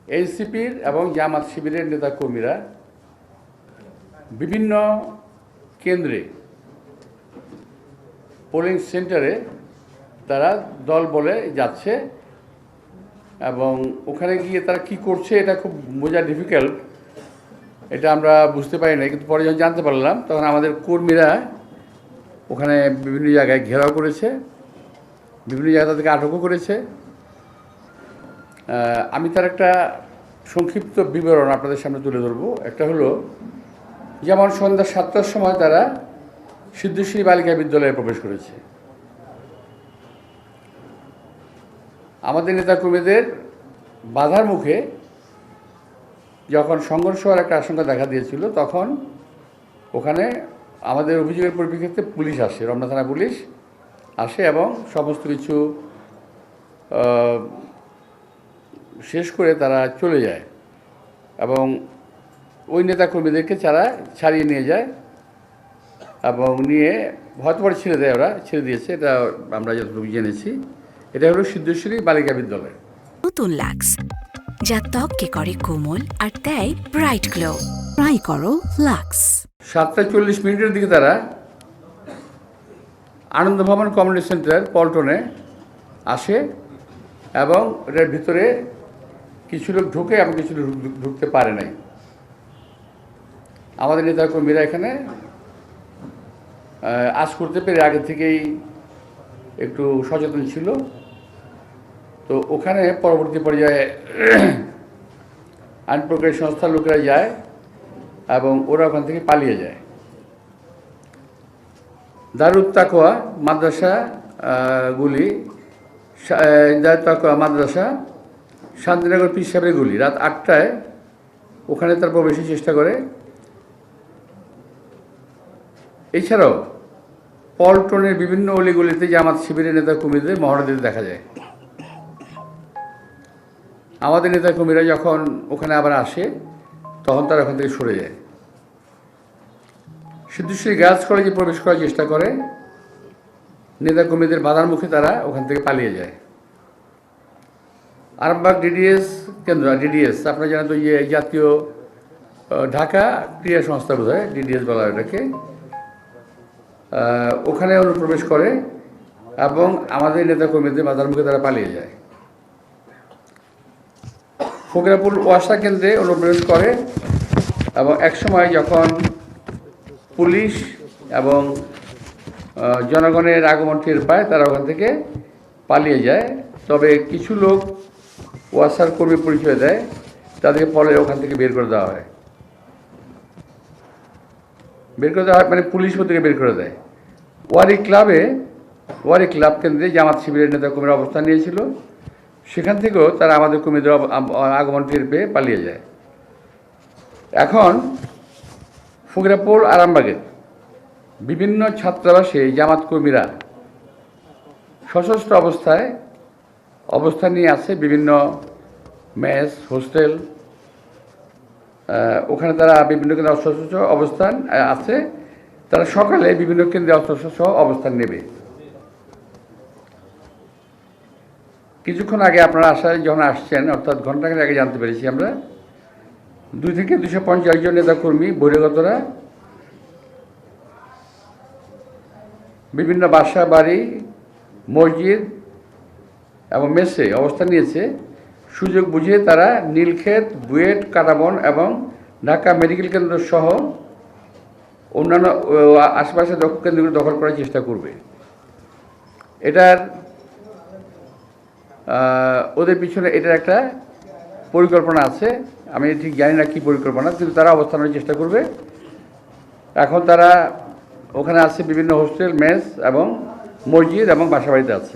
এনসিপির এবং জামাত শিবিরের নেতাকর্মীরা বিভিন্ন কেন্দ্রে পোলিং সেন্টারে তারা দল বলে যাচ্ছে এবং ওখানে গিয়ে তারা কি করছে এটা খুব বোঝা ডিফিকাল্ট, এটা আমরা বুঝতে পারি না। কিন্তু পরে যখন জানতে পারলাম তখন আমাদের কর্মীরা ওখানে বিভিন্ন জায়গায় ঘেরাও করেছে, বিভিন্ন জায়গা তাদেরকে আটকও করেছে। আমি তার একটা সংক্ষিপ্ত বিবরণ আপনাদের সামনে তুলে ধরবো। একটা হলো, যেমন সন্ধ্যা 7টার সময় তারা সিদ্ধেশ্বরী বালিকা বিদ্যালয়ে প্রবেশ করেছে। আমাদের নেতাকর্মীদের বাধার মুখে যখন সংঘর্ষ হওয়ার একটা আশঙ্কা দেখা দিয়েছিল, তখন ওখানে আমাদের অভিযোগের পরিপ্রেক্ষিতে পুলিশ আসে, রমনা থানা পুলিশ আসে এবং সমস্ত কিছু শেষ করে তারা চলে যায় এবং ওই নেতাকর্মীদেরকে তারা ছাড়িয়ে নিয়ে যায় এবং নিয়ে হয়তো পরে ছেড়ে দেয়, ওরা ছেড়ে দিয়েছে, এটা আমরা যতটুকু জেনেছি। এটা হলো সিদ্ধেশ্বরী বালিকা বিদ্যালয়। নতুন লাক্স যা ত্বককে করে কোমল আর দেয় ব্রাইট গ্লো। ট্রাই করো লাক্স। 7:40 দিকে তারা আনন্দ ভবন কমিউনিটি সেন্টার পল্টনে আসে এবং এটার ভিতরে কিছু লোক ঢুকে এবং কিছু লোক ঢুকতে পারে নাই। আমাদের নেতাকর্মীরা এখানে আজ করতে পেরে আগে থেকেই একটু সচেতন ছিল। তো ওখানে পরবর্তী পর্যায়ে আইন প্রক্রিয়া সংস্থার লোকেরা যায় এবং ওরা ওখান থেকে পালিয়ে যায়। দারুত তাকওয়া মাদ্রাসা মাদ্রাসা শান্তিনগর পীর সাহেবের গুলি রাত 8টায় ওখানে তার প্রবেশের চেষ্টা করে। এছাড়াও পল্টনের বিভিন্ন অলিগলিতে জামাত শিবিরের নেতাকর্মীদের মহড়া দিতে দেখা যায়। আমাদের নেতাকর্মীরা যখন ওখানে আবার আসে তখন তারা ওখান থেকে সরে যায়। সিদ্ধেশ্বরী গার্লস কলেজে প্রবেশ করার চেষ্টা করে, নেতাকর্মীদের বাধার মুখে তারা ওখান থেকে পালিয়ে যায়। আরামবাগ ডিডিএস কেন্দ্র, ডিডিএস আপনারা জানেন তো, জাতীয় ঢাকা ক্রীড়া সংস্থা বোধ হয় ডিডিএস বলা হয় এটাকে, ওখানে অনুপ্রবেশ করে এবং আমাদের নেতাকর্মীদের বাধার মুখে তারা পালিয়ে যায়। ফকিরাপুর ওয়াসা কেন্দ্রে অনুপ্রবেশ করে এবং একসময় যখন পুলিশ এবং জনগণের আগমন টের পায় তারা ওখান থেকে পালিয়ে যায়। তবে কিছু লোক ওয়াসার কর্মী পরিচয় দেয়, তাদেরকে পরে ওখান থেকে বের করে দেওয়া হয়। মানে পুলিশ থেকে বের করে দেয়। ওয়ারি ক্লাব কেন্দ্রে জামাত শিবিরের নেতাকর্মীরা অবস্থান নিয়েছিল, সেখান থেকেও তারা আমাদের কর্মীদের আগমন টের পেয়ে পালিয়ে যায়। এখন ফকিরাপুর আরামবাগের বিভিন্ন ছাত্রাবাসে জামাত কর্মীরা সশস্ত্র অবস্থায় অবস্থান নিয়ে আছে, বিভিন্ন মেস হোস্টেল, ওখানে তারা বিভিন্ন কেন্দ্রে অস্ত্রশস্ত্র অবস্থান আছে। তারা সকালে বিভিন্ন কেন্দ্রে অস্ত্রশস্ত্র অবস্থান নেবে। কিছুক্ষণ আগে আপনারা যখন আসছেন, অর্থাৎ ঘণ্টাখানেক আগে জানতে পেরেছি আমরা, 2 থেকে 250 জন নেতাকর্মী বহিরাগতরা বিভিন্ন বাসা বাড়ি, মসজিদ এবং মেসে অবস্থান নিয়েছে। সুযোগ বুঝে তারা নীলক্ষেত, বুয়েট, কাটাবন এবং ঢাকা মেডিকেল কেন্দ্র সহ অন্যান্য আশেপাশে কেন্দ্রগুলো দখল করার চেষ্টা করবে। এটার ওদের পিছনে এটার একটা পরিকল্পনা আছে, আমি ঠিক জানি না কী পরিকল্পনা, কিন্তু তারা অবস্থানের চেষ্টা করবে। এখন তারা ওখানে আছে বিভিন্ন হোস্টেল, মেস এবং মসজিদ এবং বাসাবাড়িতে আছে।